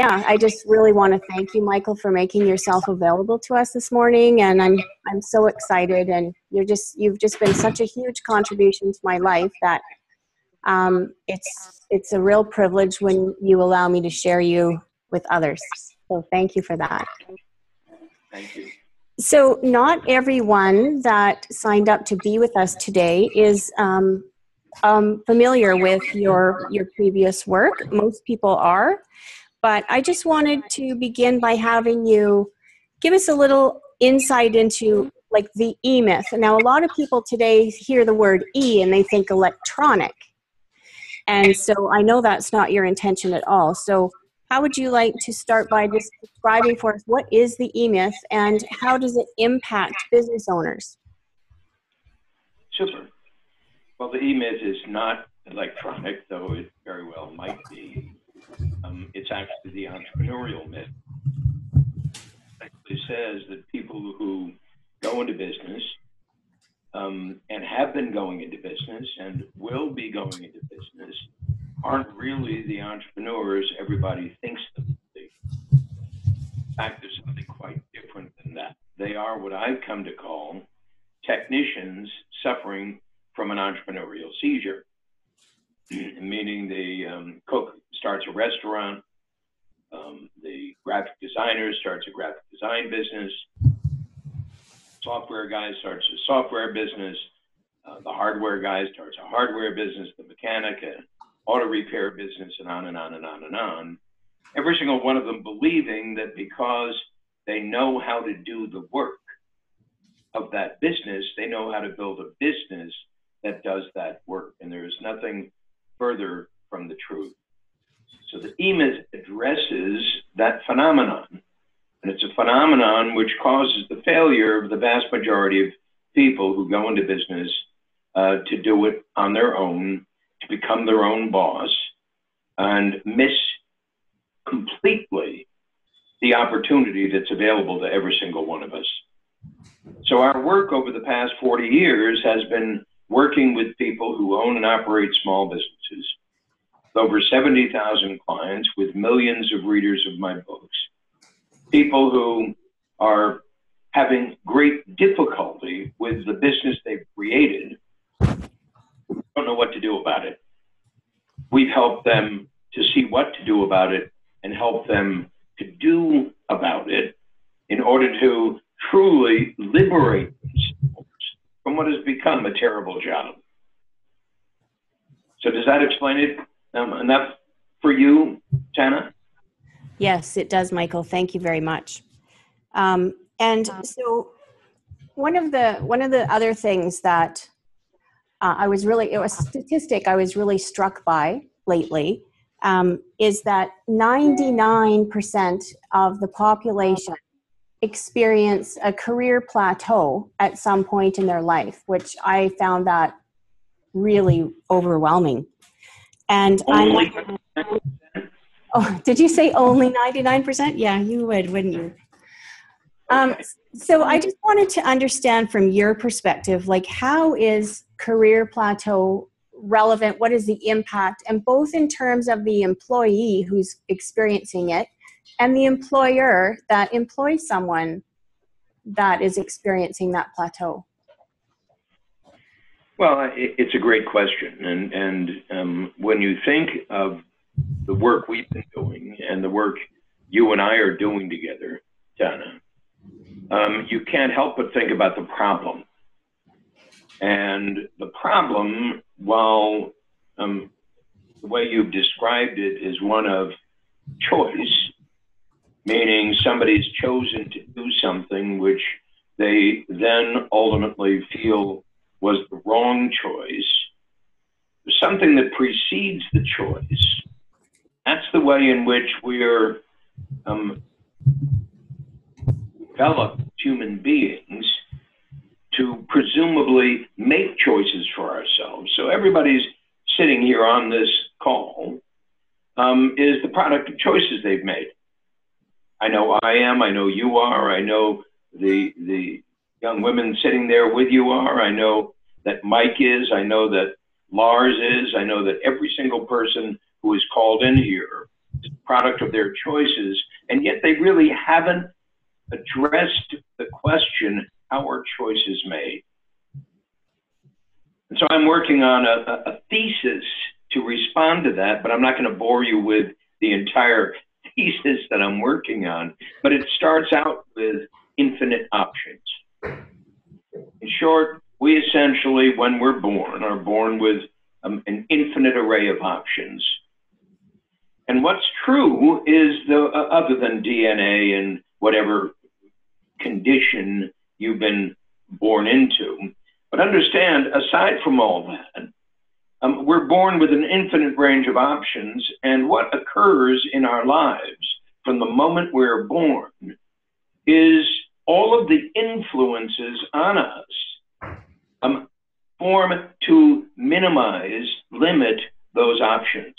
yeah, I just really want to thank you, Michael, for making yourself available to us this morning. And I'm so excited, and you've just been such a huge contribution to my life that it's a real privilege when you allow me to share you with others. So thank you for that. Thank you. So not everyone that signed up to be with us today is familiar with your previous work. Most people are. But I just wanted to begin by having you give us a little insight into like the E-myth. Now, a lot of people today hear the word E and they think electronic. And so I know that's not your intention at all. So how would you like to start by just describing for us what is the E-myth and how does it impact business owners? Super. Well, the E-myth is not electronic, though it very well might be. It's actually the entrepreneurial myth. It says that people who go into business and have been going into business and will be going into business aren't really the entrepreneurs everybody thinks them to be. In fact, there's something quite different than that. They are what I've come to call technicians suffering from an entrepreneurial seizure, meaning the cook starts a restaurant, the graphic designer starts a graphic design business, software guy starts a software business, the hardware guy starts a hardware business, the mechanic an auto repair business, and on and on and on and on. Every single one of them believing that because they know how to do the work of that business, they know how to build a business that does that work. And there is nothing further from the truth. So the E-myth addresses that phenomenon. And it's a phenomenon which causes the failure of the vast majority of people who go into business to do it on their own, to become their own boss, and miss completely the opportunity that's available to every single one of us. So our work over the past 40 years has been working with people who own and operate small businesses, with over 70,000 clients, with millions of readers of my books, people who are having great difficulty with the business they've created, don't know what to do about it. We've helped them to see what to do about it and help them to do about it in order to truly liberate themselves from what has become a terrible job. So does that explain it enough for you, Tana? Yes, it does, Michael. Thank you very much. So one of the other things that it was a statistic I was really struck by lately, is that 99% of the population experience a career plateau at some point in their life, which I found that really overwhelming. And oh, did you say only 99%? Yeah, you would, wouldn't you? So I just wanted to understand from your perspective, like, how is career plateau relevant? What is the impact? And both in terms of the employee who's experiencing it and the employer that employs someone that is experiencing that plateau. Well, it's a great question. And when you think of the work we've been doing and the work you and I are doing together, Donna, you can't help but think about the problem. And the problem, while the way you've described it is one of choice, meaning somebody's chosen to do something which they then ultimately feel was the wrong choice, there's something that precedes the choice. That's the way in which we're developed human beings to presumably make choices for ourselves. So everybody's sitting here on this call is the product of choices they've made. I know I am, I know you are, I know the young women sitting there with you are, I know that Mike is, I know that Lars is, I know that every single person who is called in here product of their choices, and yet they really haven't addressed the question, how are choices made? And so I'm working on a thesis to respond to that, but I'm not going to bore you with the entire thesis that I'm working on, but it starts out with infinite options. In short, we essentially, when we're born, are born with an infinite array of options. And what's true is, other than DNA and whatever condition you've been born into, but understand, aside from all that, we're born with an infinite range of options, and what occurs in our lives from the moment we're born is all of the influences on us form to minimize, limit those options.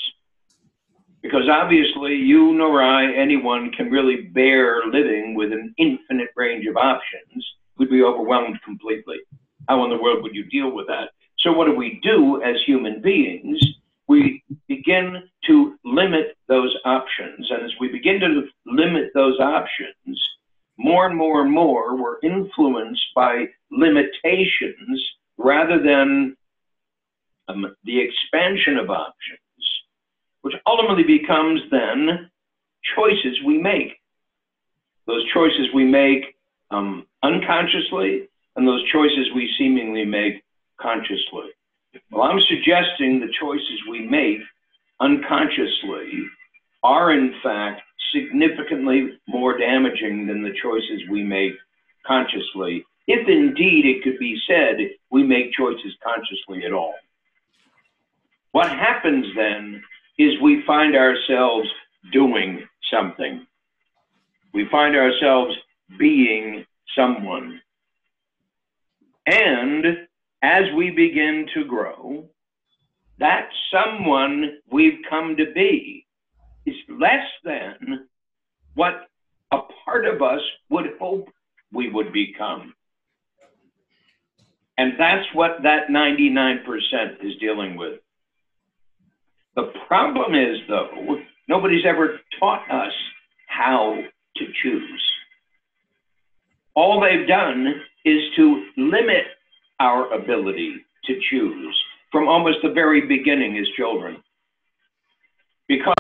Because obviously you nor I, anyone, can really bear living with an infinite range of options. We'd be overwhelmed completely. How in the world would you deal with that? So what do we do as human beings? We begin to limit those options. And as we begin to limit those options, more and more and more, we're influenced by limitations rather than the expansion of options, which ultimately becomes then choices we make. Those choices we make unconsciously, and those choices we seemingly make consciously. Well, I'm suggesting the choices we make unconsciously are in fact significantly more damaging than the choices we make consciously, if indeed it could be said we make choices consciously at all. What happens then is we find ourselves doing something. We find ourselves being someone. And as we begin to grow, that someone we've come to be is less than what a part of us would hope we would become. And that's what that 99% is dealing with. The problem is, though, nobody's ever taught us how to choose. All they've done is to limit our ability to choose from almost the very beginning as children. Because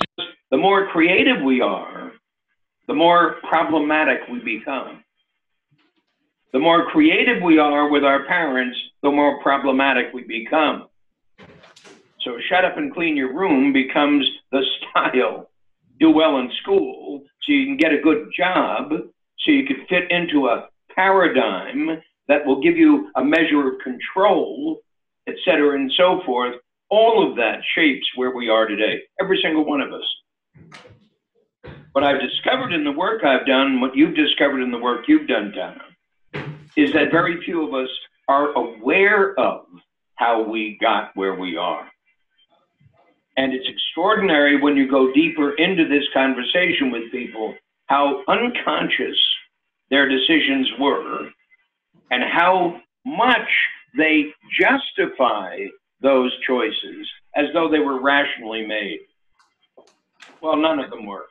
the more creative we are, the more problematic we become. The more creative we are with our parents, the more problematic we become. So shut up and clean your room becomes the style. Do well in school so you can get a good job, so you can fit into a paradigm that will give you a measure of control, et cetera, and so forth. All of that shapes where we are today, every single one of us. What I've discovered in the work I've done, what you've discovered in the work you've done, Donna, is that very few of us are aware of how we got where we are. And it's extraordinary when you go deeper into this conversation with people, how unconscious their decisions were and how much they justify those choices as though they were rationally made. Well, none of them were.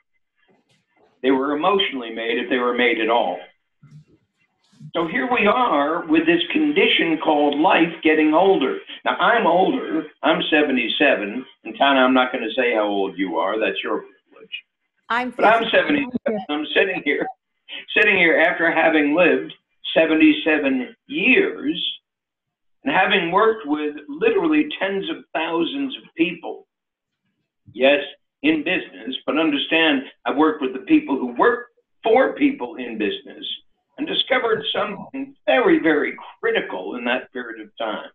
They were emotionally made, if they were made at all. So here we are with this condition called life getting older. Now, I'm older. I'm 77. And Tana, I'm not going to say how old you are. That's your privilege. But I'm 77. I'm sitting here after having lived 77 years and having worked with literally tens of thousands of people. Yes, in business, but understand I've worked with the people who work for people in business and discovered something very, very critical in that period of time.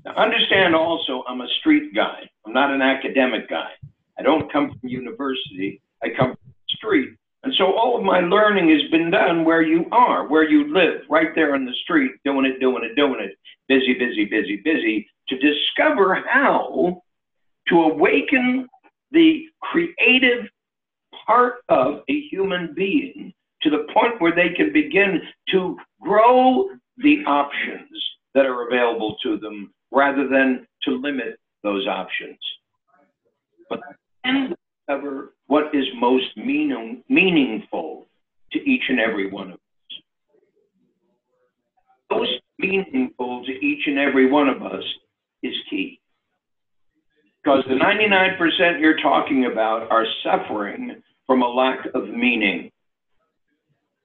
Now, understand also, I'm a street guy. I'm not an academic guy. I don't come from university. I come from the street. And so all of my learning has been done where you are, where you live, right there in the street, doing it, busy, busy, busy, busy, to discover how to awaken the creative part of a human being to the point where they can begin to grow the options that are available to them rather than to limit those options. But then discover what is most meaningful to each and every one of us. Most meaningful to each and every one of us is key. Because the 99% you're talking about are suffering from a lack of meaning.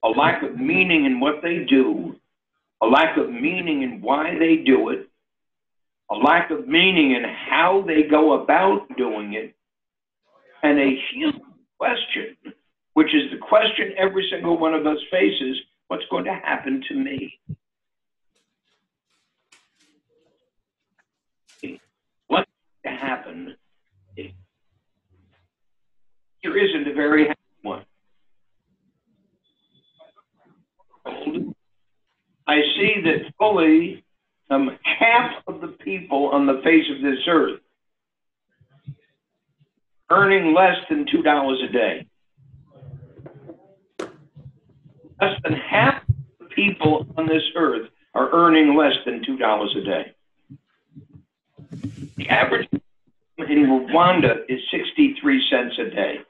A lack of meaning in what they do, a lack of meaning in why they do it, a lack of meaning in how they go about doing it, and a huge question, which is the question every single one of us faces: what's going to happen to me? What's going to happen? There isn't a very happy one. I see that fully half of the people on the face of this earth earning less than $2 a day. Less than half of the people on this earth are earning less than $2 a day. The average in Rwanda is 63 cents a day.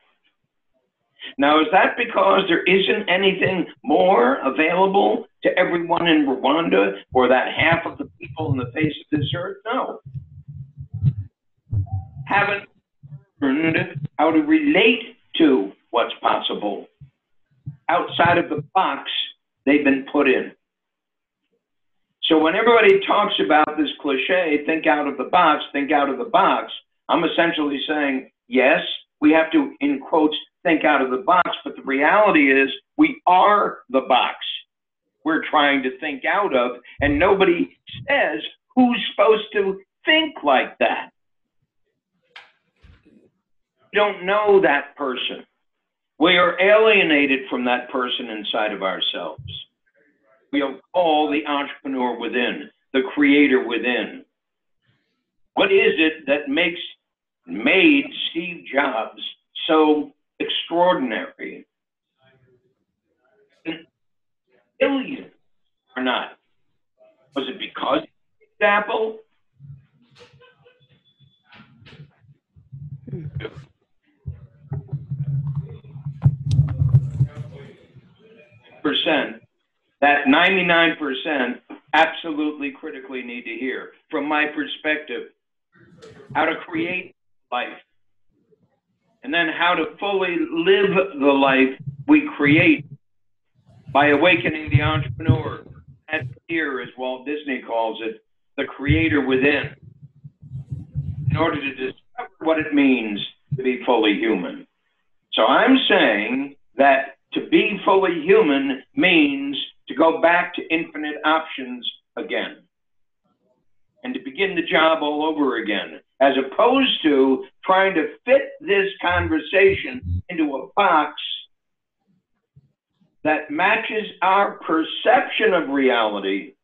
Now, is that because there isn't anything more available to everyone in Rwanda or that half of the people on the face of this earth? No. Haven't learned how to relate to what's possible outside of the box they've been put in. So when everybody talks about this cliche, think out of the box, I'm essentially saying, yes, we have to, in quotes, think out of the box, but the reality is we are the box we're trying to think out of, and nobody says who's supposed to think like that. We don't know that person. We are alienated from that person inside of ourselves. We are all the entrepreneur within, the creator within. What is it that made Steve Jobs so extraordinary? Billions or not? Was it because he picked Apple? That 99% absolutely critically need to hear, from my perspective, how to create life, and then how to fully live the life we create by awakening the entrepreneur, and here, as Walt Disney calls it, the creator within, in order to discover what it means to be fully human. So I'm saying that to be fully human means to go back to infinite options again and to begin the job all over again, as opposed to trying to fit this conversation into a box that matches our perception of reality.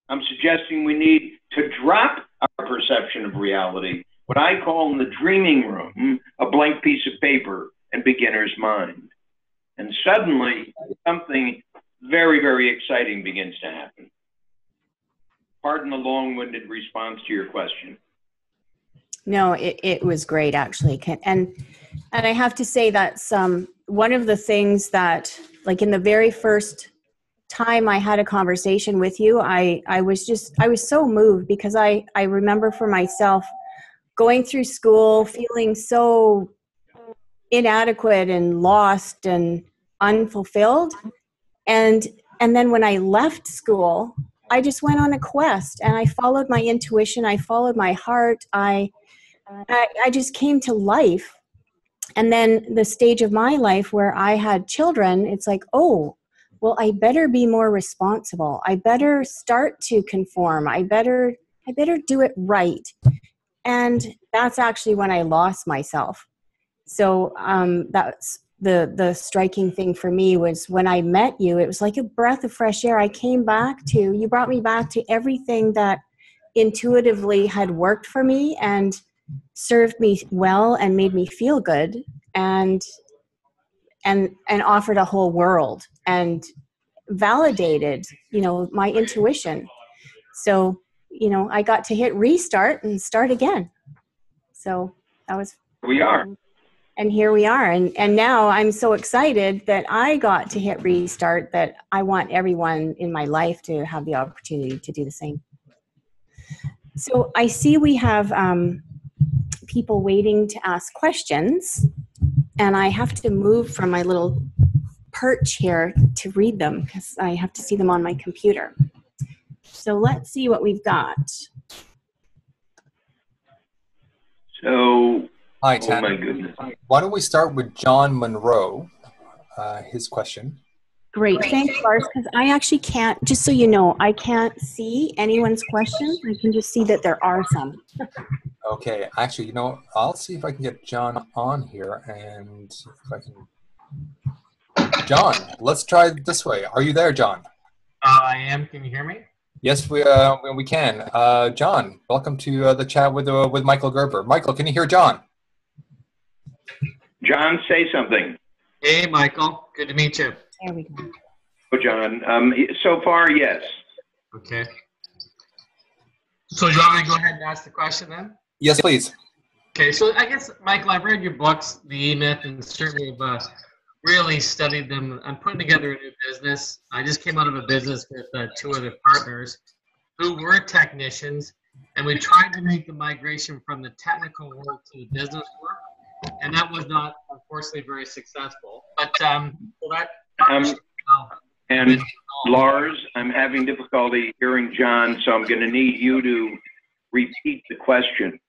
I'm suggesting we need to drop our perception of reality, what I call in the dreaming room, a blank piece of paper and beginner's mind. And suddenly something very, very exciting begins to happen. Pardon the long-winded response to your question. No, it was great, actually. And I have to say that one of the things that, like in the very first time I had a conversation with you, I was so moved, because I remember for myself going through school feeling so inadequate and lost and unfulfilled. And then when I left school, I just went on a quest and I followed my intuition. I followed my heart. I just came to life. And then the stage of my life where I had children, it's like, oh, well, I better be more responsible. I better start to conform. I better do it right. And that's actually when I lost myself. So that's the striking thing for me was when I met you, it was like a breath of fresh air. You brought me back to everything that intuitively had worked for me and served me well and made me feel good and offered a whole world and validated, my intuition. So, I got to hit restart and start again. So that was. We are. And here we are. And now I'm so excited that I got to hit restart that I want everyone in my life to have the opportunity to do the same. So I see we have people waiting to ask questions, and I have to move from my little perch here to read them because I have to see them on my computer. So let's see what we've got. So, hi, oh my goodness. Why don't we start with John Monroe, his question. Great, thanks, Lars, because I actually can't, just so you know, I can't see anyone's questions. I can just see that there are some. Okay, actually, you know, I'll see if I can get John on here, and if I can. John, let's try it this way. Are you there, John? I am. Can you hear me? Yes, we can. John, welcome to the chat with Michael Gerber. Michael, can you hear John? John, say something. Hey, Michael. Good to meet you. There we go. Oh, John. So far, yes. Okay. So do you want me to go ahead and ask the question then? Yes, please. Okay. So I guess, Michael, I've read your books, The E-Myth, and certainly have really studied them. I'm putting together a new business. I just came out of a business with 2 other partners who were technicians, and we tried to make the migration from the technical work to the business work, and that was not, unfortunately, very successful. But and Lars, I'm having difficulty hearing John, so I'm going to need you to repeat the question.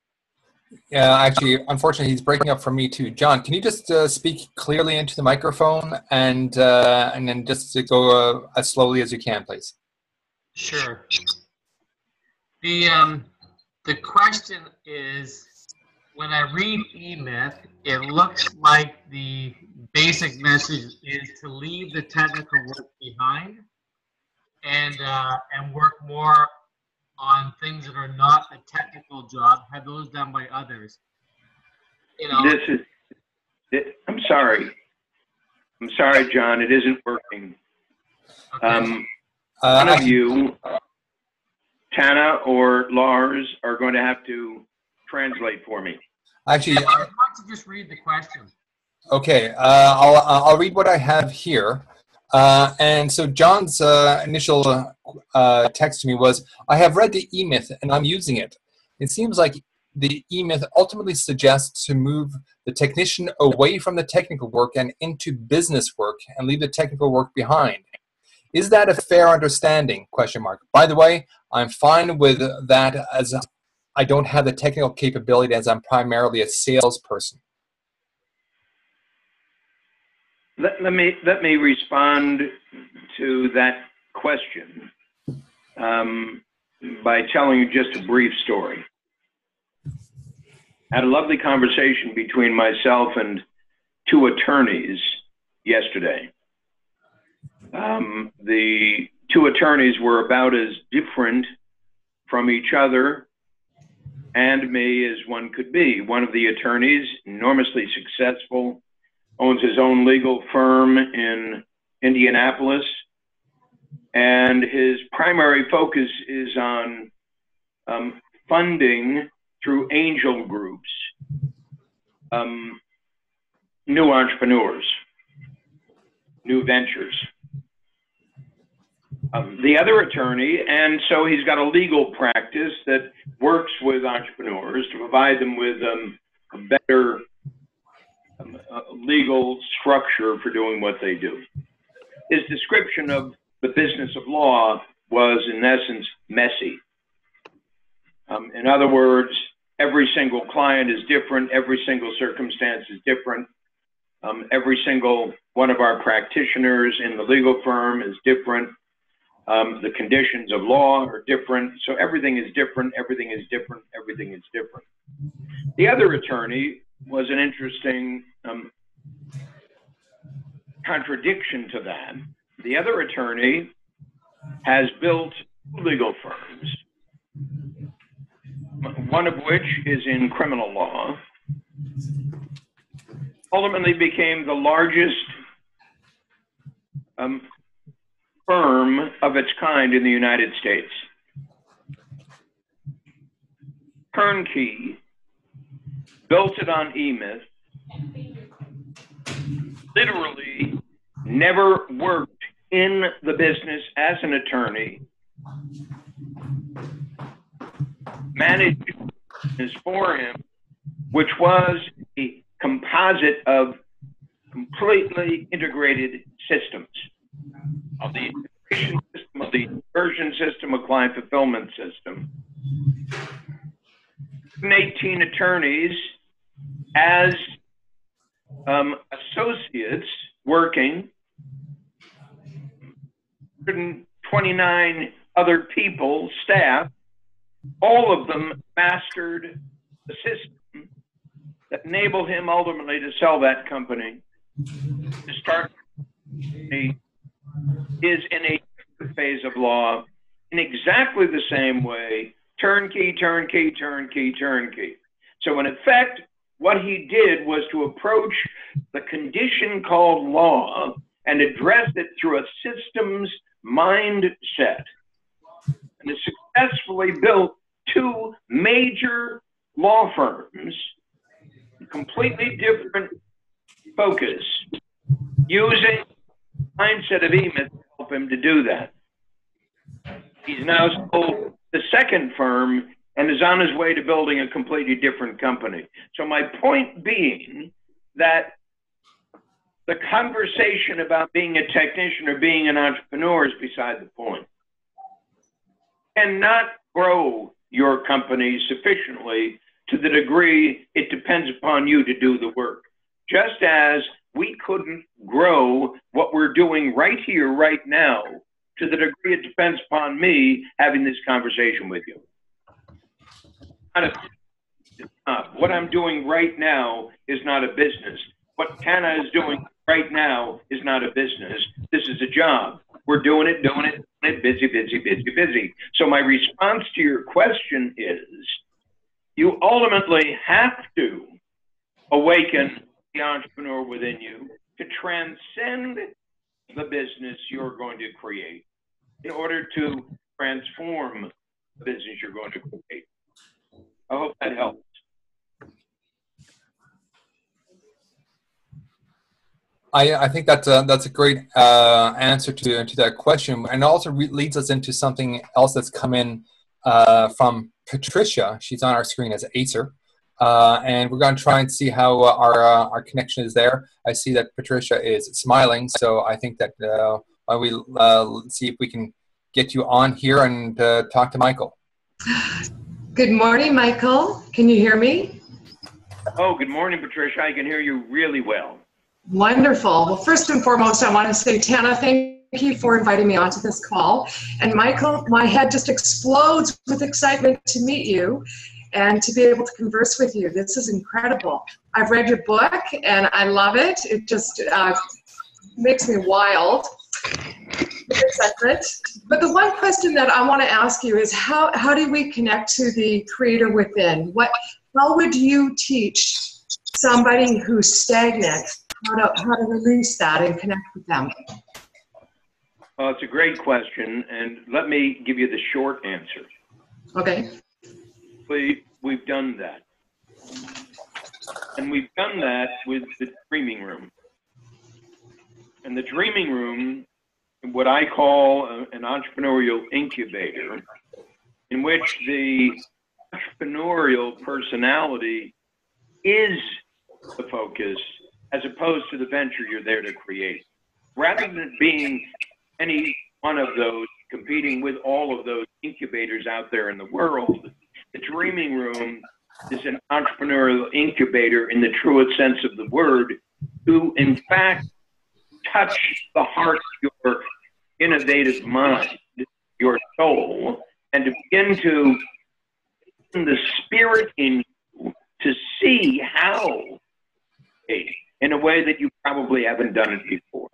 Yeah, actually, unfortunately, he's breaking up for me too. John, can you just speak clearly into the microphone and then just go as slowly as you can, please? Sure. The question is, when I read E-Myth, it looks like the basic message is to leave the technical work behind and work more on things that are not a technical job, have those done by others. You know. I'm sorry. I'm sorry, John. It isn't working. Okay. One of you, Tana or Lars, are going to have to translate for me. Actually, I want to just read the question. Okay, I'll read what I have here. And so John's initial text to me was, I have read the E-Myth and I'm using it. It seems like the E-Myth ultimately suggests to move the technician away from the technical work and into business work and leave the technical work behind. Is that a fair understanding? Question mark. By the way, I'm fine with that as I don't have the technical capability as I'm primarily a salesperson. Let me respond to that question by telling you just a brief story. I had a lovely conversation between myself and 2 attorneys yesterday. The 2 attorneys were about as different from each other and me as one could be. One of the attorneys, enormously successful, owns his own legal firm in Indianapolis, and his primary focus is on funding through angel groups, new entrepreneurs, new ventures. The other attorney, and so he's got a legal practice that works with entrepreneurs to provide them with a better legal structure for doing what they do. His description of the business of law was, in essence, messy. In other words, every single client is different, every single circumstance is different, every single one of our practitioners in the legal firm is different, the conditions of law are different, so everything is different, everything is different, everything is different. The other attorney was an interesting contradiction to that. The other attorney has built 2 legal firms, one of which is in criminal law, ultimately became the largest firm of its kind in the United States. Turnkey, built it on E-Myth, literally never worked in the business as an attorney, managed business for him, which was a composite of completely integrated systems, of the integration system, of the conversion system, a client fulfillment system. 18 attorneys as associates working, 129 other people, staff, all of them mastered the system that enabled him ultimately to sell that company, to start is in a phase of law in exactly the same way, turnkey, turnkey, turnkey, turnkey. So in effect, what he did was to approach the condition called law and address it through a systems mindset. And it successfully built two major law firms, completely different focus, using the mindset of E-Myth to help him to do that. He's now sold the second firm and is on his way to building a completely different company. So my point being that the conversation about being a technician or being an entrepreneur is beside the point. You cannot grow your company sufficiently to the degree it depends upon you to do the work. Just as we couldn't grow what we're doing right here, right now, to the degree it depends upon me having this conversation with you. What I'm doing right now is not a business. What Tana is doing right now is not a business. This is a job. We're doing it, busy, busy, busy, busy. So my response to your question is, you ultimately have to awaken the entrepreneur within you to transcend the business you're going to create in order to transform the business you're going to create. I hope that helps. I think that's a great answer to that question, and also leads us into something else that's come in from Patricia. She's on our screen as Acer, and we're going to try and see how our connection is there. I see that Patricia is smiling, so I think that we'll see if we can get you on here and talk to Michael. Good morning, Michael. Can you hear me? Oh, good morning, Patricia. I can hear you really well. Wonderful. Well, first and foremost, I want to say, Tana, thank you for inviting me onto this call. And Michael, my head just explodes with excitement to meet you and to be able to converse with you. This is incredible. I've read your book and I love it. It just makes me wild. But the one question that I want to ask you is how do we connect to the creator within? How would you teach somebody who's stagnant how to release that and connect with them? Well, it's a great question, and let me give you the short answer. Okay. We've done that. And we've done that with the dreaming room. And the dreaming room, what I call an entrepreneurial incubator, in which the entrepreneurial personality is the focus as opposed to the venture you're there to create. Rather than being any one of those, competing with all of those incubators out there in the world, the dreaming room is an entrepreneurial incubator in the truest sense of the word, to in fact touch the heart of your innovative mind, your soul, and to begin to the spirit in you to see how, in a way that you probably haven't done it before.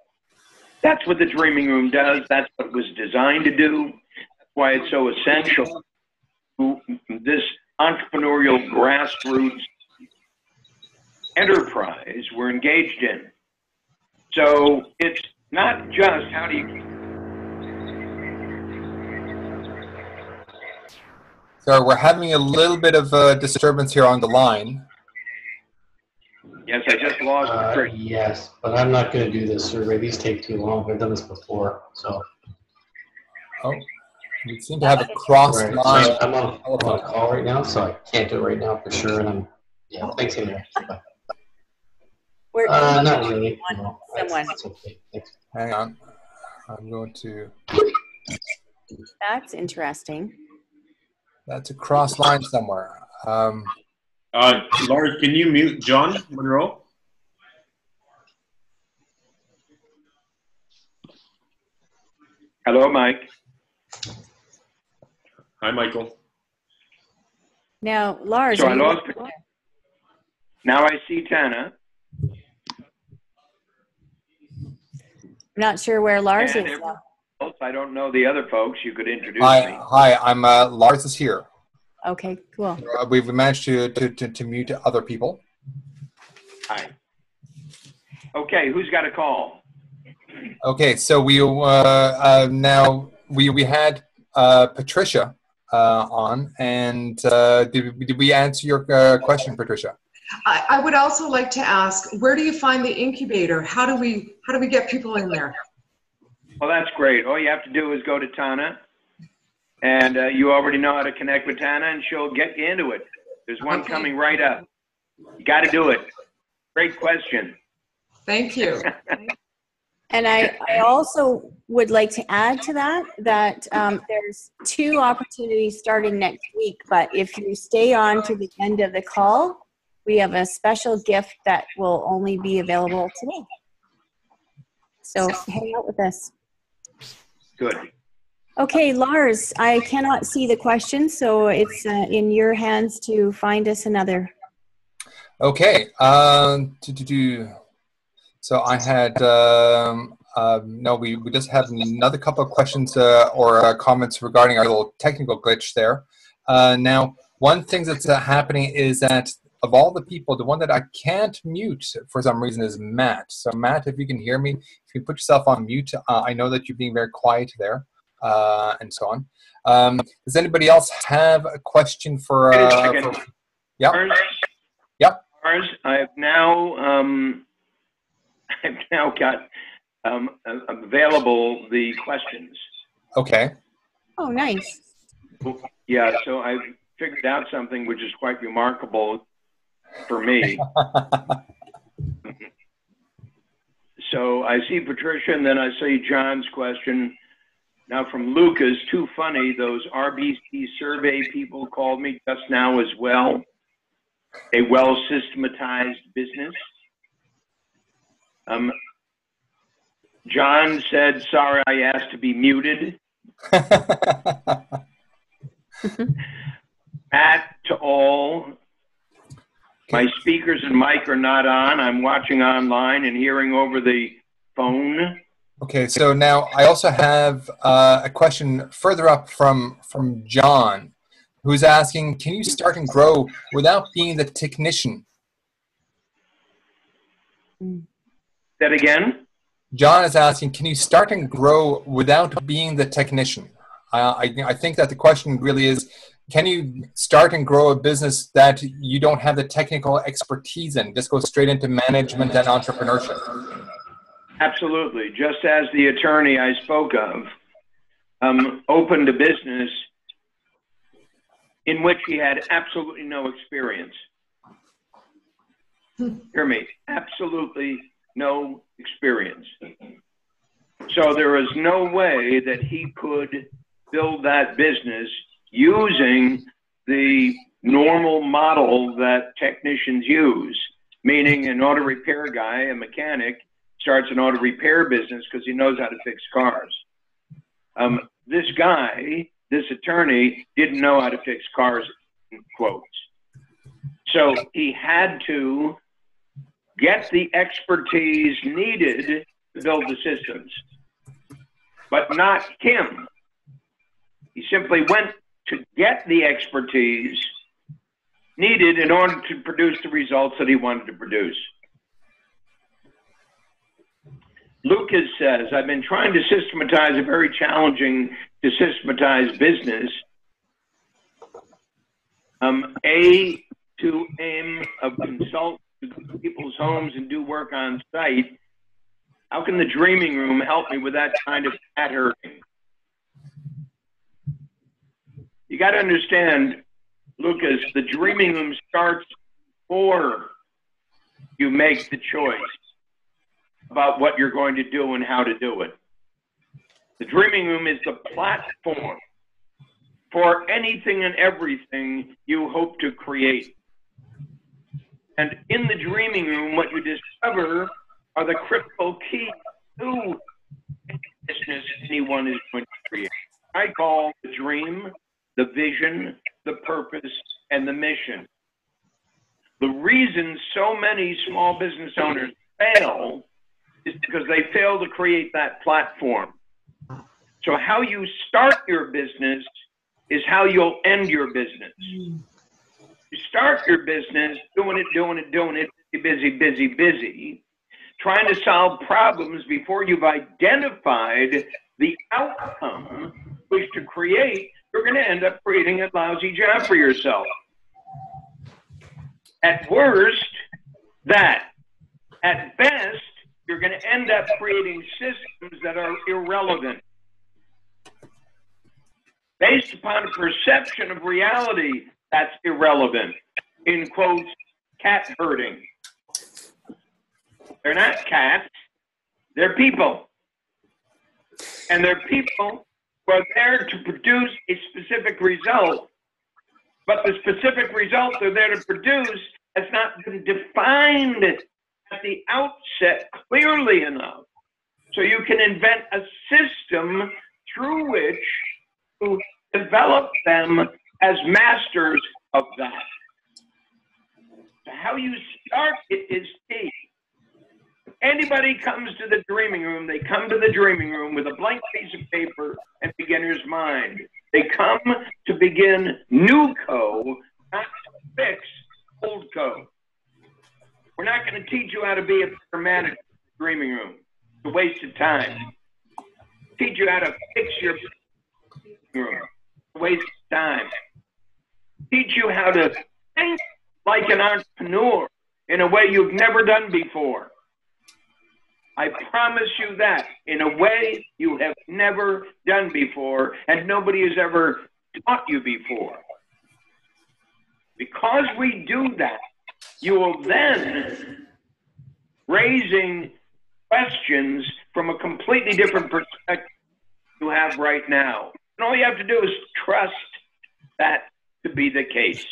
That's what the dreaming room does. That's what it was designed to do. That's why it's so essential to this entrepreneurial grassroots enterprise we're engaged in. So it's not just how do you... So we're having a little bit of disturbance here on the line. Yes, I just lost Patricia. Yes, but I'm not going to do this survey. These take too long. I've done this before, so. Oh, we seem to have a cross Right. line. So I'm on a call right now, so I can't do it right now for sure. And yeah, thanks anyway. Bye. Not really. No, that's okay. Thanks. Hang on. I'm going to. That's interesting. That's a cross line somewhere. Lars, can you mute John Monroe? Hello, Mike. Hi, Michael. Now, Lars. So I lost. Now I see Tana. I'm not sure where Lars And is. everyone else, I don't know the other folks. You could introduce me. Hi. I'm Lars is here. Okay, cool. We've managed to mute other people. Hi. Okay, who's got a call? Okay, so we now we had Patricia on, and did we answer your question, Patricia? I would also like to ask, where do you find the incubator? How do we get people in there? Well, that's great. All you have to do is go to Tana, and you already know how to connect with Tana, and she'll get you into it. There's one coming right up. You got to do it. Great question. Thank you. And I also would like to add to that there's 2 opportunities starting next week, but if you stay on to the end of the call, we have a special gift that will only be available today. So hang out with us. Good. Okay, Lars, I cannot see the question, so it's in your hands to find us another. Okay. So I had no. We just have another couple of questions or comments regarding our little technical glitch there. Now, one thing that's happening is that of all the people, the one that I can't mute for some reason is Matt. So Matt, if you can hear me, if you put yourself on mute, I know that you're being very quiet there, and so on. Does anybody else have a question for? Wait a second. Yeah. Yep. I've now got available the questions. Okay. Oh, nice. Yeah, so I've figured out something which is quite remarkable for me. So I see Patricia, and then I see John's question. Now from Lucas, too funny, those RBC survey people called me just now as well. A well-systematized business. John said, sorry, I asked to be muted. At to all. My speakers and mic are not on. I'm watching online and hearing over the phone. Okay, so now I also have a question further up from John, who's asking, can you start and grow without being the technician? That again? John is asking, can you start and grow without being the technician? I think that the question really is, can you start and grow a business that you don't have the technical expertise in? Just go straight into management and entrepreneurship. Absolutely. Just as the attorney I spoke of opened a business in which he had absolutely no experience. Hear me, absolutely no experience. So there is no way that he could build that business using the normal model that technicians use, meaning an auto repair guy, a mechanic, starts an auto repair business because he knows how to fix cars. This guy, this attorney, didn't know how to fix cars, in quotes. So he had to get the expertise needed to build the systems, but not him. He simply went to get the expertise needed in order to produce the results that he wanted to produce. Lucas says, I've been trying to systematize a very challenging to systematize business. To aim of consult to to go to people's homes and do work on site. How can the dreaming room help me with that kind of cat herding? You got to understand, Lucas, the dreaming room starts before you make the choice about what you're going to do and how to do it. The dreaming room is the platform for anything and everything you hope to create. And in the dreaming room, what you discover are the critical keys to any business anyone is going to create. I call the dream, the vision, the purpose, and the mission. The reason so many small business owners fail is because they fail to create that platform. So how you start your business is how you'll end your business. You start your business doing it, busy, trying to solve problems before you've identified the outcome you wish to create. You're going to end up creating a lousy job for yourself. At worst, that. At best, you're going to end up creating systems that are irrelevant. Based upon a perception of reality that's irrelevant. In quotes, cat herding. They're not cats, they're people. And they're people who are there to produce a specific result. But the specific result they're there to produce has not been defined at the outset clearly enough. So you can invent a system through which to develop them as masters of that. So how you start it is key. If anybody comes to the dreaming room, they come to the dreaming room with a blank piece of paper and beginner's mind. They come to begin new code, not to fix old code. We're not going to teach you how to be a better manager in the dreaming room. It's a waste of time. Teach you how to fix your room. It's a waste of time. Teach you how to think like an entrepreneur in a way you've never done before. I promise you that, in a way you have never done before and nobody has ever taught you before. Because we do that, you will then raising questions from a completely different perspective you have right now. And all you have to do is trust that to be the case.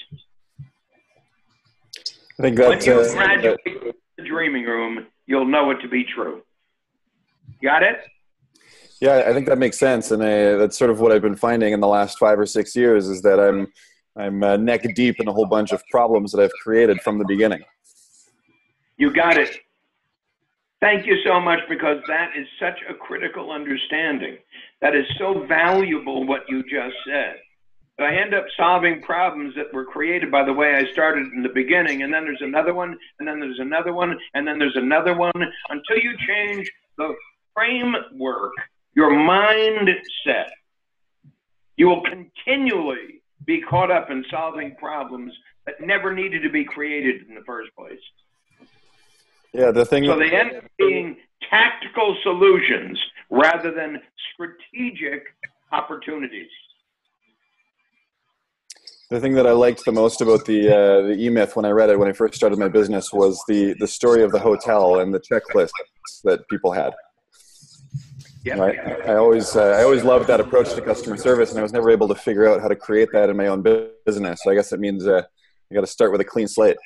I think that's when you graduate from the dreaming room, you'll know it to be true. Got it? Yeah, I think that makes sense, and that's sort of what I've been finding in the last 5 or 6 years is that I'm neck deep in a whole bunch of problems that I've created from the beginning. You got it. Thank you so much, because that is such a critical understanding. That is so valuable what you just said. But I end up solving problems that were created by the way I started in the beginning, and then there's another one, and then there's another one, and then there's another one, until you change the framework, your mindset. You will continually be caught up in solving problems that never needed to be created in the first place. Yeah, the thing. So they end up being tactical solutions rather than strategic opportunities. The thing that I liked the most about the E-Myth when I read it when I first started my business was the story of the hotel and the checklist that people had. Yep. Right? I always loved that approach to customer service, and I was never able to figure out how to create that in my own business. So I guess it means I got to start with a clean slate.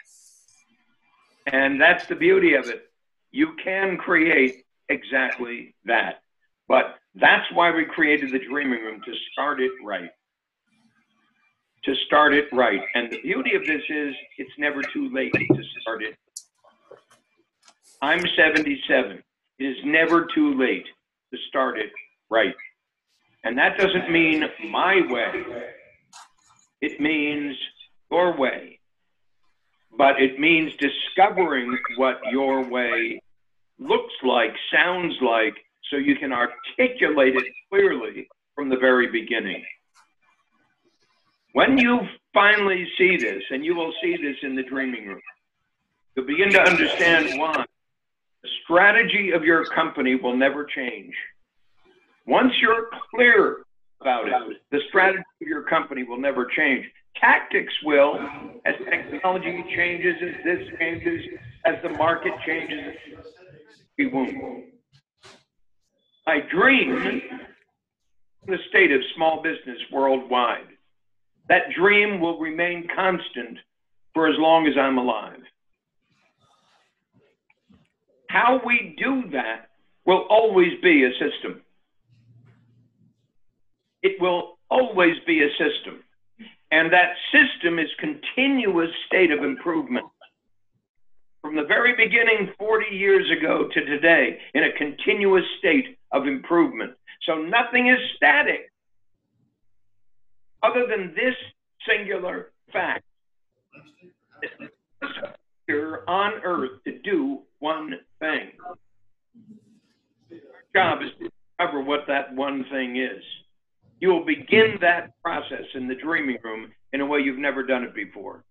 And that's the beauty of it. You can create exactly that. But that's why we created the dreaming room, to start it right. To start it right. And the beauty of this is it's never too late to start it. I'm 77. It is never too late to start it right. And that doesn't mean my way. It means your way. But it means discovering what your way looks like, sounds like, so you can articulate it clearly from the very beginning. When you finally see this, and you will see this in the dreaming room, you'll begin to understand why. The strategy of your company will never change. Once you're clear about it, the strategy of your company will never change. Tactics will, as technology changes, as this changes, as the market changes, it won't. I dream the state of small business worldwide. That dream will remain constant for as long as I'm alive. How we do that will always be a system. It will always be a system. And that system is continuous state of improvement. From the very beginning 40 years ago to today, in a continuous state of improvement. So nothing is static other than this singular fact. Here on earth to do one thing. Our job is to discover what that one thing is. You will begin that process in the dreaming room in a way you've never done it before.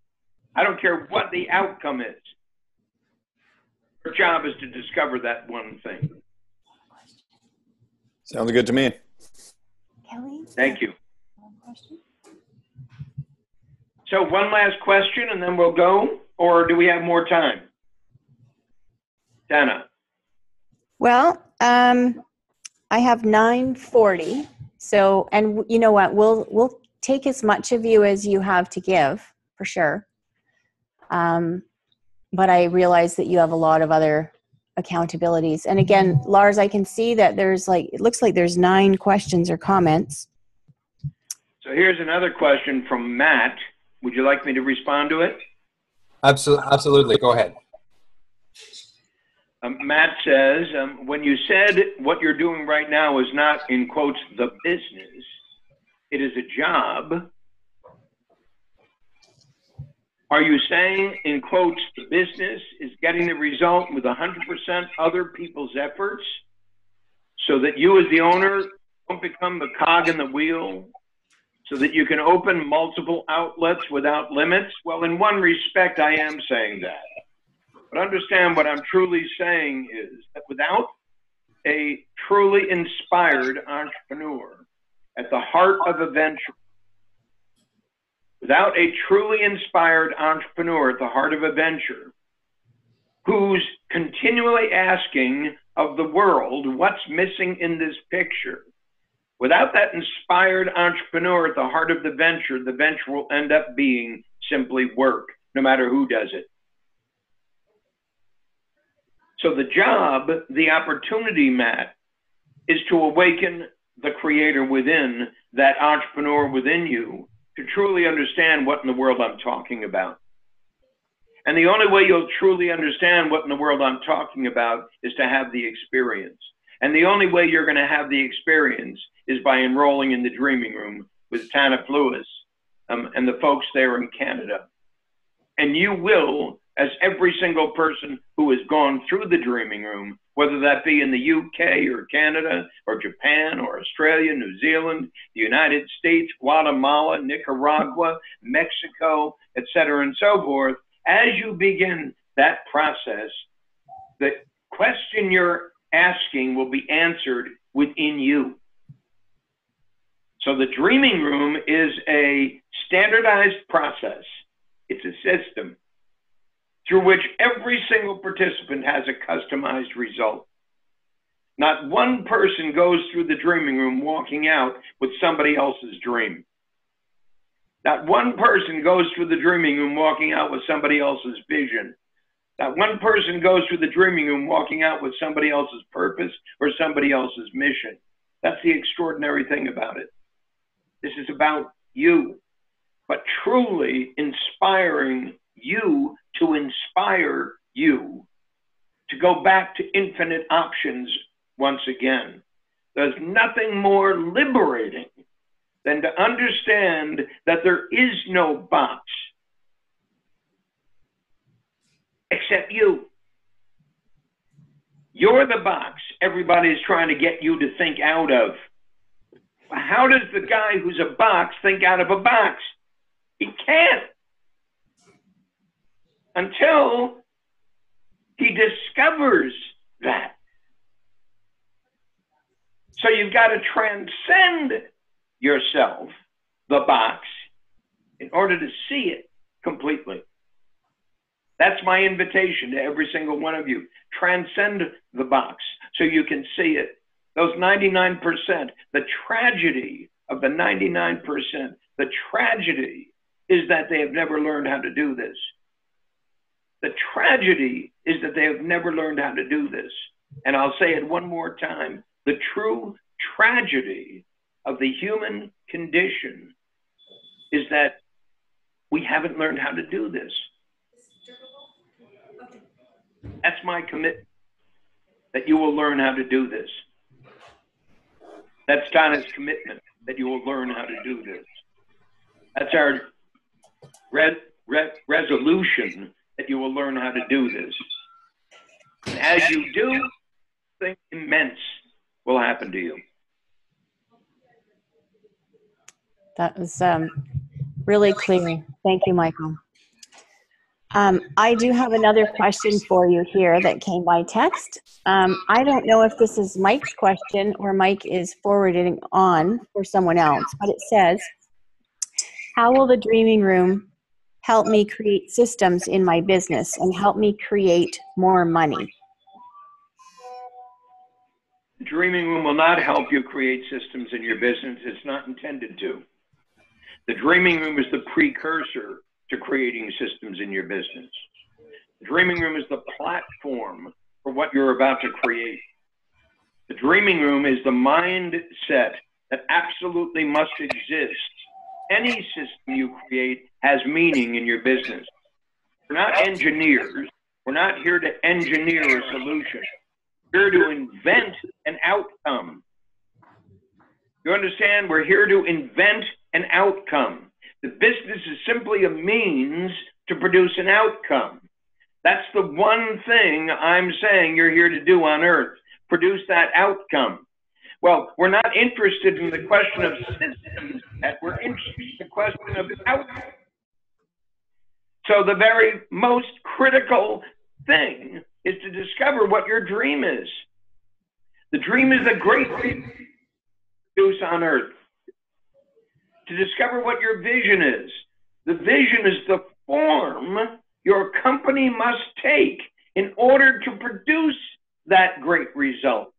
I don't care what the outcome is. Your job is to discover that one thing. Sounds good to me. Kelly? Thank you. So one last question and then we'll go, or do we have more time? Dana. Well, I have 9:40. So, and you know what? We'll take as much of you as you have to give, for sure. But I realize that you have a lot of other accountabilities. And again, Lars, I can see that there's it looks like there's 9 questions or comments. So here's another question from Matt. Would you like me to respond to it? Absolutely. Go ahead. Matt says, when you said what you're doing right now is not, in quotes, the business, it is a job. Are you saying, in quotes, the business is getting the result with 100% other people's efforts so that you as the owner don't become the cog in the wheel, so that you can open multiple outlets without limits? Well, in one respect, I am saying that. But understand what I'm truly saying is that without a truly inspired entrepreneur at the heart of a venture, without a truly inspired entrepreneur at the heart of a venture, who's continually asking of the world what's missing in this picture, without that inspired entrepreneur at the heart of the venture will end up being simply work, no matter who does it. So the job, the opportunity, Matt, is to awaken the creator within, that entrepreneur within you, to truly understand what in the world I'm talking about. And the only way you'll truly understand what in the world I'm talking about is to have the experience. And the only way you're going to have the experience is by enrolling in the dreaming room with Tana Flewis and the folks there in Canada. And you will, as every single person who has gone through the dreaming room, whether that be in the UK or Canada or Japan or Australia, New Zealand, the United States, Guatemala, Nicaragua, Mexico, etc., and so forth, as you begin that process, the question you're asking will be answered within you. So the dreaming room is a standardized process. It's a system through which every single participant has a customized result. Not one person goes through the dreaming room walking out with somebody else's dream. Not one person goes through the dreaming room walking out with somebody else's vision. Not one person goes through the dreaming room walking out with somebody else's purpose or somebody else's mission. That's the extraordinary thing about it. This is about you, but truly inspiring you to inspire you to go back to infinite options once again. There's nothing more liberating than to understand that there is no box except you. You're the box everybody's trying to get you to think out of. How does the guy who's a box think out of a box? He can't. Until He discovers that. So you've got to transcend yourself, the box, in order to see it completely. That's my invitation to every single one of you. Transcend the box so you can see it. Those 99%, the tragedy of the 99%, the tragedy is that they have never learned how to do this. The tragedy is that they have never learned how to do this. And I'll say it one more time. The true tragedy of the human condition is that we haven't learned how to do this. That's my commitment, that you will learn how to do this. That's Donna's commitment, that you will learn how to do this. That's our resolution, that you will learn how to do this. And as you do, something immense will happen to you. That was really clear. Thank you, Michael. I do have another question for you here that came by text. I don't know if this is Mike's question or Mike is forwarding on for someone else, but it says, how will the Dreaming Room help me create systems in my business and help me create more money? The Dreaming Room will not help you create systems in your business. It's not intended to. The Dreaming Room is the precursor to creating systems in your business. The Dreaming Room is the platform for what you're about to create. The Dreaming Room is the mindset that absolutely must exist. Any system you create has meaning in your business. We're not engineers. We're not here to engineer a solution. We're here to invent an outcome. You understand? We're here to invent an outcome. The business is simply a means to produce an outcome. That's the one thing I'm saying you're here to do on earth, produce that outcome. Well, we're not interested in the question of systems yet. We're interested in the question of outcome. So the very most critical thing is to discover what your dream is. The dream is a great thing to produce on earth. To discover what your vision is. The vision is the form your company must take in order to produce that great result.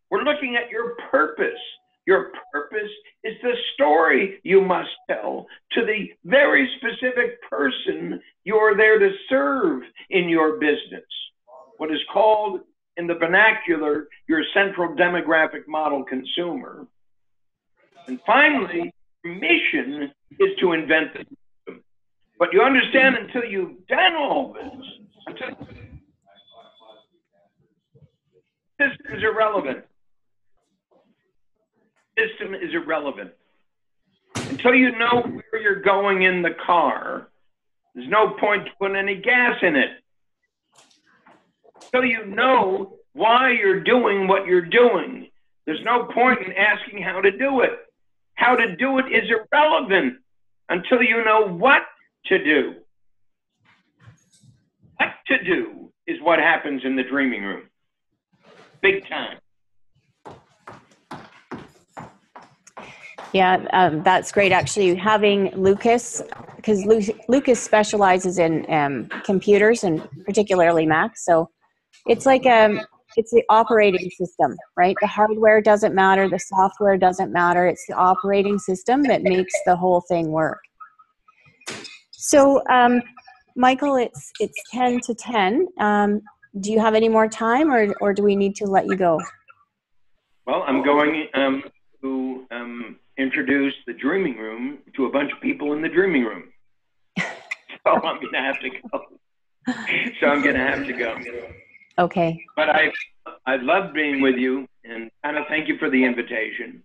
We're looking at your purpose. Your purpose is the story you must tell to the very specific person you're there to serve in your business. What is called in the vernacular, your central demographic model consumer. And finally, your mission is to invent the system. But you understand, until you've done all this, system is irrelevant. System is irrelevant. Until you know where you're going in the car, there's no point to put any gas in it. Until you know why you're doing what you're doing, there's no point in asking how to do it. How to do it is irrelevant until you know what to do. What to do is what happens in the Dreaming Room. Big time. Yeah, that's great. Actually, having Lucas, because Lucas specializes in computers and particularly Macs. So it's like it's the operating system, right? The hardware doesn't matter, the software doesn't matter. It's the operating system that makes the whole thing work. So, Michael, it's 10 to 10. Do you have any more time, or do we need to let you go? Well, I'm going to introduce the Dreaming Room to a bunch of people in the Dreaming Room. So I'm going to have to go. Okay. But I love being with you, and kind of thank you for the invitation.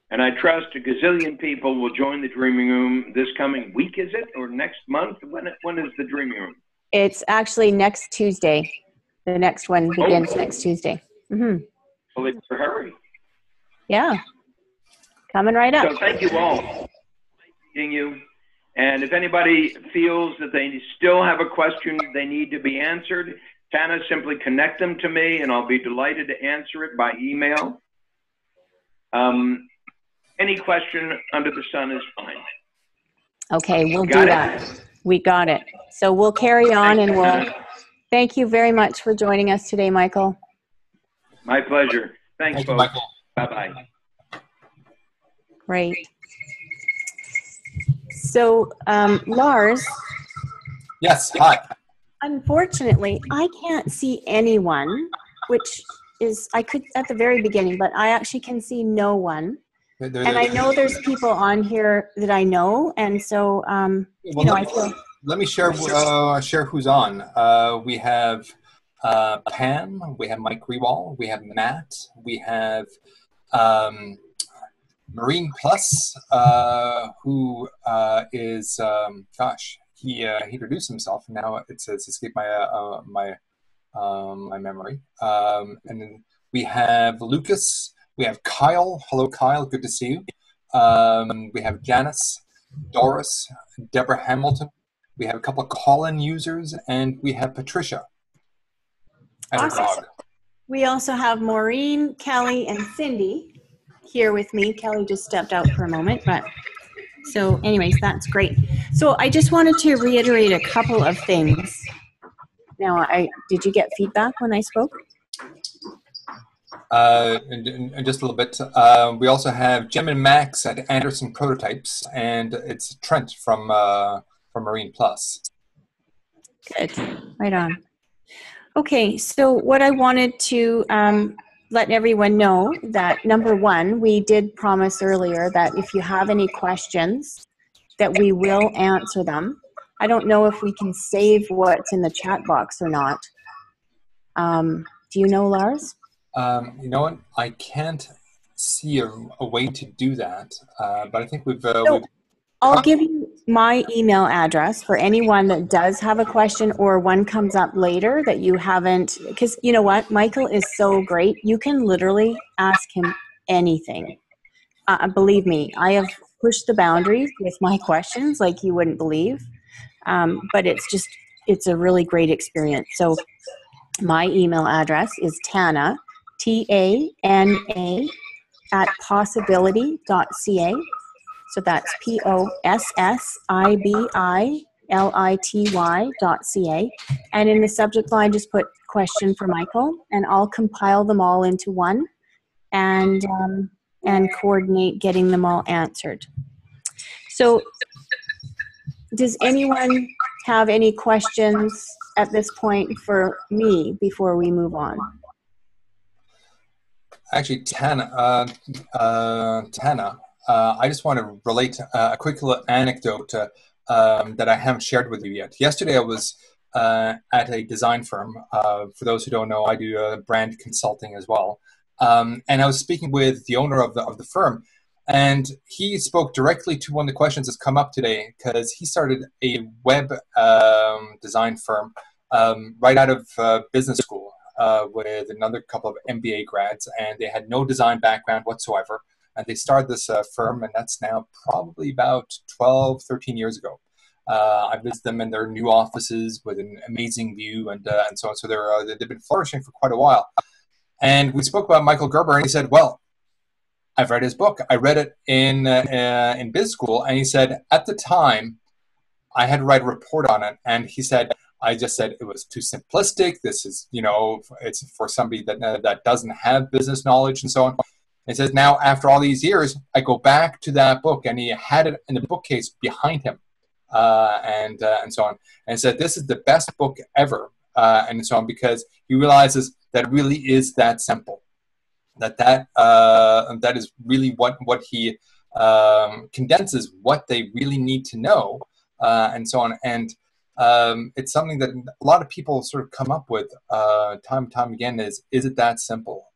And I trust a gazillion people will join the Dreaming Room this coming week, is it? Or next month? When is the Dreaming Room? It's actually next Tuesday. The next one begins next Tuesday. Mm-hmm. Well, it's a hurry. Yeah. Coming right up. So thank you all. Meeting you. And if anybody feels that they still have a question they need to be answered, Tana, simply connect them to me, and I'll be delighted to answer it by email. Any question under the sun is fine. Okay, we'll do that. We got it. So we'll carry on, and we'll thank you very much for joining us today, Michael. My pleasure. Thanks, Thank you, folks. Michael. Bye-bye. Great. So, Lars. Yes, hi. Unfortunately, I can't see anyone, which is, I could at the very beginning, but I actually can see no one. And I know there's people on here that I know, and so, you know, I feel... Let me share who's on. We have Pam, we have Mike Rewall, we have Matt, we have Marine Plus, who is, gosh, he introduced himself. Now it's escaped my memory. And then we have Lucas. We have Kyle. Hello, Kyle. Good to see you. We have Janice, Doris, Deborah Hamilton. We have a couple of call-in users, and we have Patricia. And her dog. We also have Maureen, Kelly, and Cindy here with me. Kelly just stepped out for a moment, but so anyways, that's great. So I just wanted to reiterate a couple of things. Now, did you get feedback when I spoke? And just a little bit. We also have Jim and Max at Anderson Prototypes, and it's Trent from Marine Plus. Good. Right on. Okay, so what I wanted to let everyone know that, number one, we did promise earlier that if you have any questions, that we will answer them. I don't know if we can save what's in the chat box or not. Do you know, Lars? You know what? I can't see a way to do that, but I think we've I'll give you my email address for anyone that does have a question or one comes up later that you haven't, because you know what? Michael is so great. You can literally ask him anything. Believe me, I have pushed the boundaries with my questions like you wouldn't believe. But it's a really great experience. So my email address is Tana, Tana, at possibility.ca. So that's possibility.ca. And in the subject line, just put question for Michael, and I'll compile them all into one and coordinate getting them all answered. So does anyone have any questions at this point for me before we move on? Actually, Tana, I just want to relate a quick little anecdote that I haven't shared with you yet. Yesterday, I was at a design firm. For those who don't know, I do brand consulting as well. And I was speaking with the owner of the firm, and he spoke directly to one of the questions that's come up today, because he started a web design firm right out of business school with another couple of MBA grads, and they had no design background whatsoever. And they started this firm, and that's now probably about 12, 13 years ago. I visited them in their new offices with an amazing view and so on. So they've been flourishing for quite a while. And we spoke about Michael Gerber, and he said, well, I've read his book. I read it in biz school. And he said, at the time, I had to write a report on it. And he said, I just said it was too simplistic. This is, it's for somebody that doesn't have business knowledge and so on. He says, now, after all these years, I go back to that book, and he had it in the bookcase behind him, and so on. And said, this is the best book ever, and so on, because he realizes that it really is that simple. That is really what he condenses what they really need to know, and so on. And it's something that a lot of people sort of come up with time and time again is it that simple?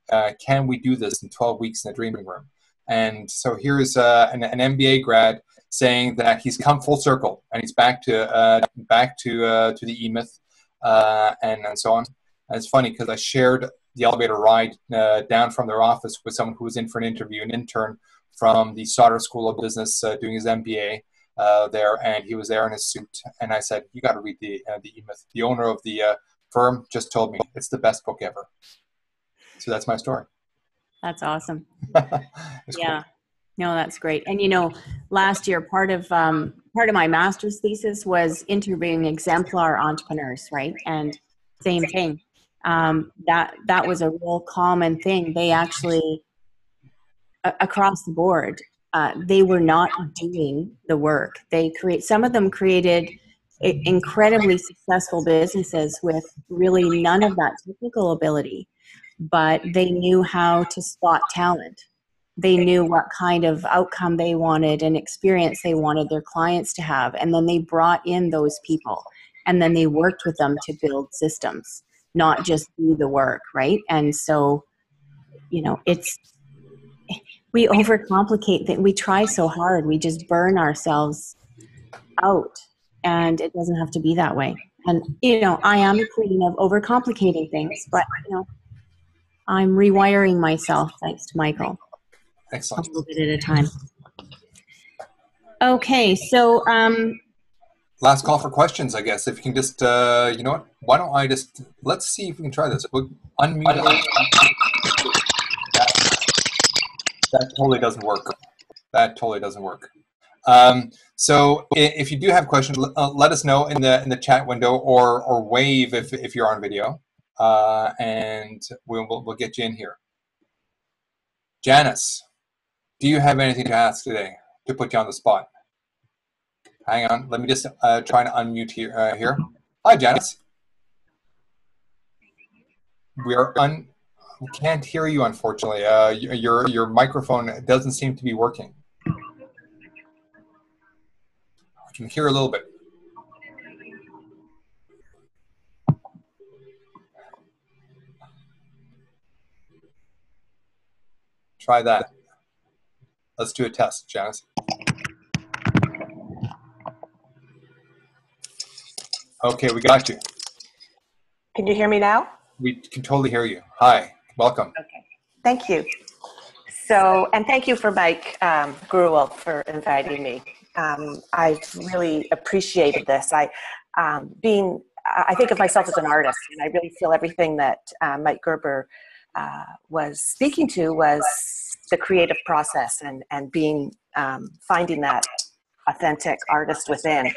Can we do this in 12 weeks in a dreaming room? And so here's an MBA grad saying that he's come full circle, and he's back to the E-Myth, and so on. And it's funny because I shared the elevator ride down from their office with someone who was in for an interview, an intern from the Sauder School of Business doing his MBA. there, and he was there in his suit. And I said, "You got to read the E-Myth." The owner of the firm just told me it's the best book ever. So that's my story. That's awesome. It's Yeah. cool. No, that's great. And last year, part of my master's thesis was interviewing exemplar entrepreneurs, right? And same thing. That was a real common thing. They actually, across the board, they were not doing the work. Some of them created incredibly successful businesses with really none of that technical ability, but they knew how to spot talent. They knew what kind of outcome they wanted and experience they wanted their clients to have. And then they brought in those people, and then they worked with them to build systems, not just do the work, right? And so, we overcomplicate things. We try so hard. We just burn ourselves out, and it doesn't have to be that way. And, I am the queen of overcomplicating things, but, I'm rewiring myself, thanks to Michael. Excellent. A little bit at a time. Okay, so last call for questions, I guess. If you can just, you know what? Why don't I just let's see if we can try this. We'll unmute. That totally doesn't work. That totally doesn't work. So if you do have questions, let us know in the chat window, or wave if you're on video, and we'll get you in here. Janice, do you have anything to ask today to put you on the spot? Hang on, let me just try to unmute here. Hi, Janice. We can't hear you, unfortunately. Your microphone doesn't seem to be working. I can hear a little bit. Try that. Let's do a test, Janice. Okay, we got you. Can you hear me now? We can totally hear you. Hi, welcome. Okay, thank you. So, and thank you for Mike Gruel for inviting me. I've really appreciated this. I think of myself as an artist, and I really feel everything that Mike Gerber was speaking to was the creative process and being finding that authentic artist within.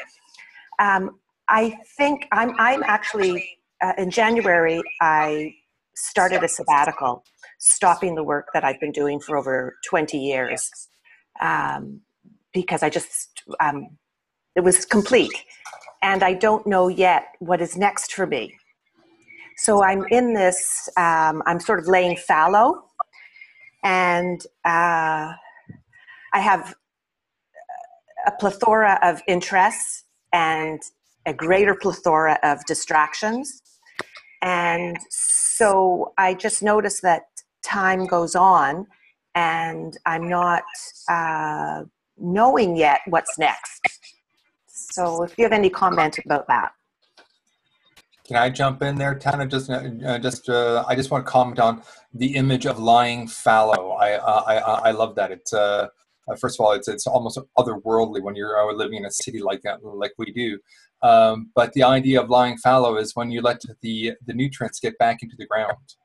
I think I'm actually in January I started a sabbatical, stopping the work that I've been doing for over 20 years because I just it was complete, and I don't know yet what is next for me. So I'm in this. I'm sort of laying fallow. And I have a plethora of interests and a greater plethora of distractions. And so I just noticed that time goes on and I'm not knowing yet what's next. So if you have any comment about that. Can I jump in there, Tana? I just want to comment on the image of lying fallow. I love that. It's first of all, it's almost otherworldly when you're living in a city like that, like we do. But the idea of lying fallow is when you let the nutrients get back into the ground,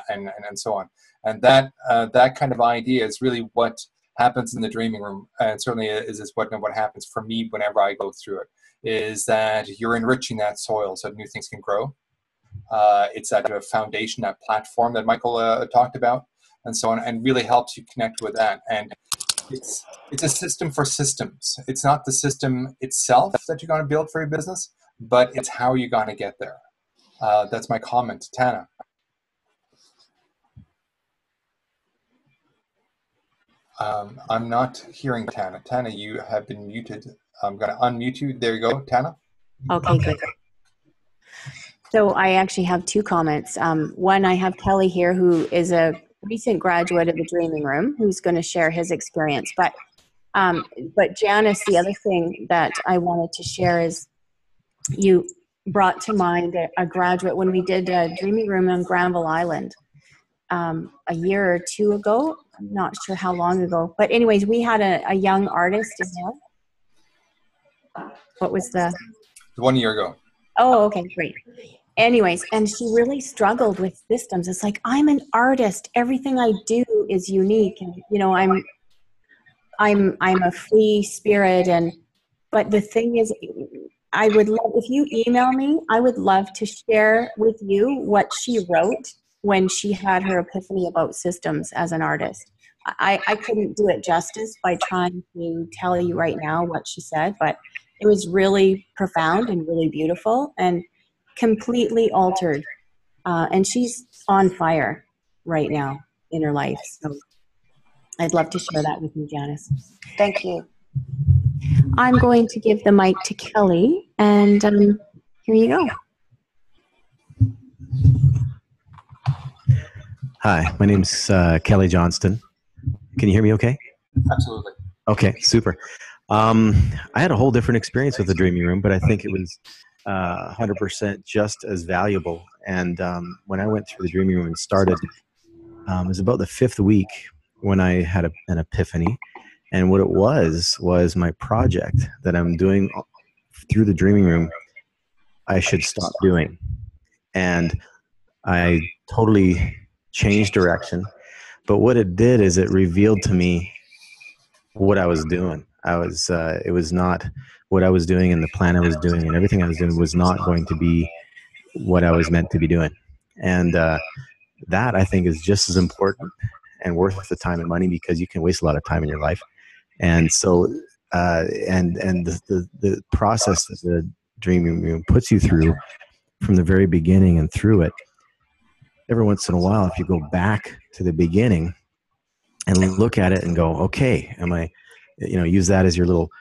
and so on. And that kind of idea is really what happens in the dreaming room, and certainly is what happens for me whenever I go through it. Is that you're enriching that soil so new things can grow. It's that foundation, that platform that Michael talked about, and so on, and really helps you connect with that. And it's a system for systems. It's not the system itself that you're going to build for your business, but it's how you're going to get there. That's my comment. Tana. I'm not hearing Tana. Tana, you have been muted. I'm going to unmute you. There you go, Tana. Okay, good. So I actually have two comments. One, I have Kelly here, who is a recent graduate of the Dreaming Room, who's going to share his experience. But Janice, the other thing that I wanted to share is you brought to mind a graduate when we did a Dreaming Room on Granville Island a year or two ago. I'm not sure how long ago. But anyways, we had a young artist in there. What was the? 1 year ago. Oh, okay, great. Anyways, and she really struggled with systems. It's like, I'm an artist. Everything I do is unique, and you know, I'm a free spirit, but the thing is, I would love, if you email me, I would love to share with you what she wrote when she had her epiphany about systems as an artist. I couldn't do it justice by trying to tell you right now what she said, but it was really profound and really beautiful and completely altered. And she's on fire right now in her life. So I'd love to share that with you, Janice. Thank you. I'm going to give the mic to Kelly, and here you go. Hi, my name's Kelly Johnston. Can you hear me okay? Absolutely. Okay, super. I had a whole different experience with the Dreaming Room, but I think it was 100% just as valuable. And when I went through the Dreaming Room and started, it was about the 5th week when I had an epiphany. And what it was my project that I'm doing through the Dreaming Room, I should stop doing. And I totally changed direction. But what it did is it revealed to me what I was doing. It was not what I was doing, and the plan I was doing and everything I was doing was not going to be what I was meant to be doing. And that, I think, is just as important and worth the time and money, because you can waste a lot of time in your life. And so, the process that the Dreaming Room puts you through from the very beginning and through it, every once in a while, if you go back to the beginning and look at it and go, okay, use that as your little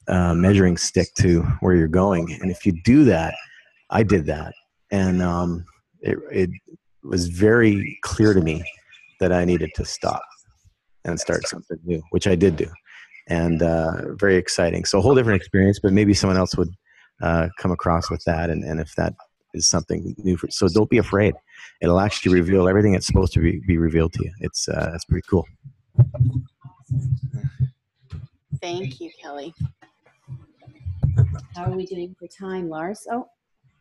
measuring stick to where you're going. And if you do that, I did that. And it was very clear to me that I needed to stop and start something new, which I did do. And very exciting. So a whole different experience, but maybe someone else would come across with that. And if that is something new, so don't be afraid. It'll actually reveal everything that's supposed to be revealed to you. That's pretty cool. Thank you, Kelly. How are we doing for time, Lars? Oh,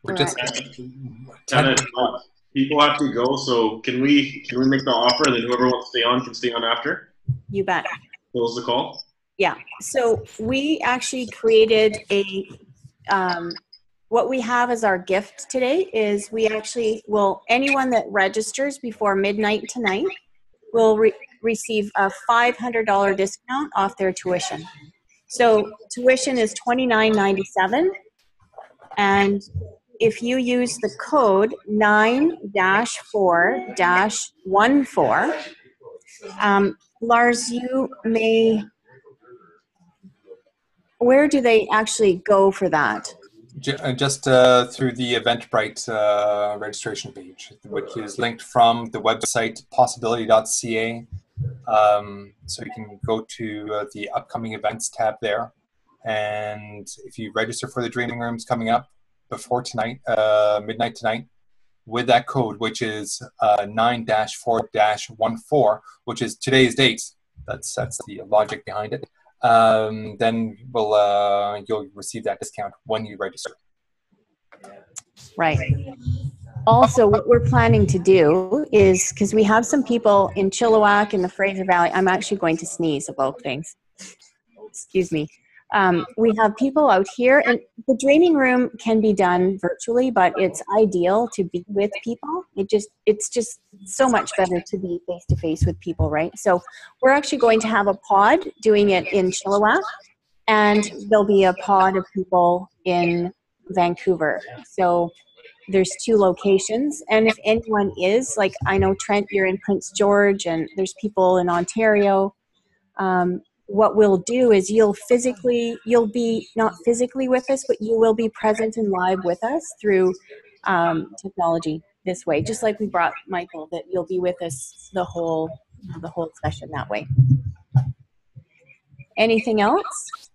We're just people have to go, so can we make the offer, and then whoever wants to stay on can stay on after? You bet. Close the call. Yeah. So we actually created a what we have as our gift today is we actually will, anyone that registers before midnight tonight will receive a $500 discount off their tuition. So tuition is $29.97, and if you use the code 9-4-14, Lars, you may, where do they actually go for that? Just through the Eventbrite registration page, which is linked from the website possibility.ca. So you can go to the upcoming events tab there. And if you register for the Dreaming Rooms coming up before tonight, midnight tonight, with that code, which is 9-4-14, which is today's date, that's the logic behind it, then you'll receive that discount when you register. Right. Also, what we're planning to do is, because we have some people in Chilliwack and the Fraser Valley, I'm actually going to sneeze of both things. Excuse me. We have people out here, and the Dreaming Room can be done virtually, but it's ideal to be with people. It's just so much better to be face-to-face with people, right? So we're actually going to have a pod doing it in Chilliwack, and there'll be a pod of people in Vancouver. So there's 2 locations, and if anyone is, like, I know Trent, you're in Prince George, and there's people in Ontario. What we'll do is you'll be not physically with us, but you will be present and live with us through technology this way, just like we brought Michael, that you'll be with us the whole session that way. Anything else?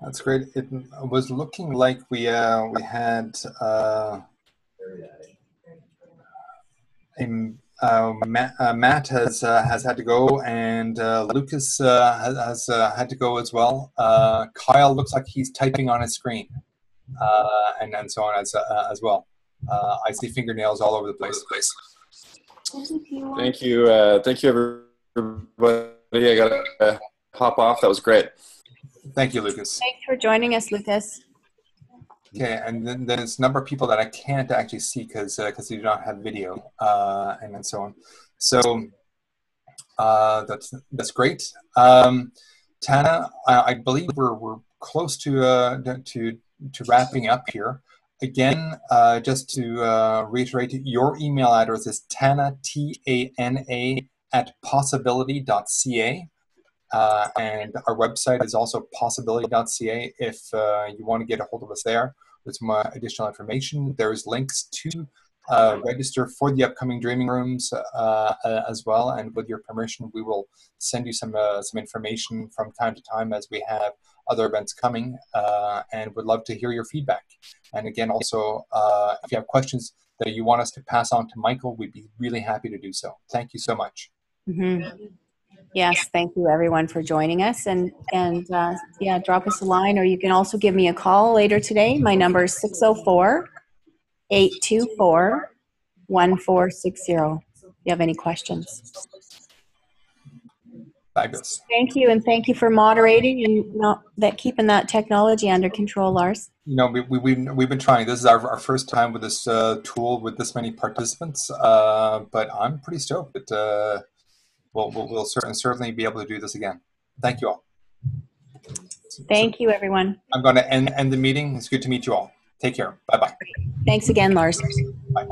That's great. It was looking like we had Matt has had to go, and Lucas has had to go as well. Kyle looks like he's typing on his screen, and so on as well. I see fingernails all over the place. Thank you, everybody. I gotta hop off. That was great. Thank you, Lucas. Thanks for joining us, Lucas. Okay, and then there's a number of people that I can't actually see because they do not have video, and then so on. So that's great. Tana, I believe we're close to wrapping up here. Again, just to reiterate, your email address is Tana, Tana, @possibility.ca. And our website is also possibility.ca if you want to get a hold of us there with some additional information. There's links to register for the upcoming Dreaming Rooms as well. And with your permission, we will send you some information from time to time as we have other events coming, and would love to hear your feedback. And again, also, if you have questions that you want us to pass on to Michael, we'd be really happy to do so. Thank you so much. Mm-hmm. Yes, thank you everyone for joining us, and yeah, drop us a line, or you can also give me a call later today. My number is 604-824-1460 if you have any questions. Fabulous. Thank you, and thank you for moderating and keeping that technology under control, Lars. You know, we've been trying. This is our first time with this tool with this many participants, but I'm pretty stoked that we'll certainly be able to do this again. Thank you all. Thank you, everyone. I'm going to end the meeting. It's good to meet you all. Take care. Bye-bye. Thanks again, Lars. Bye.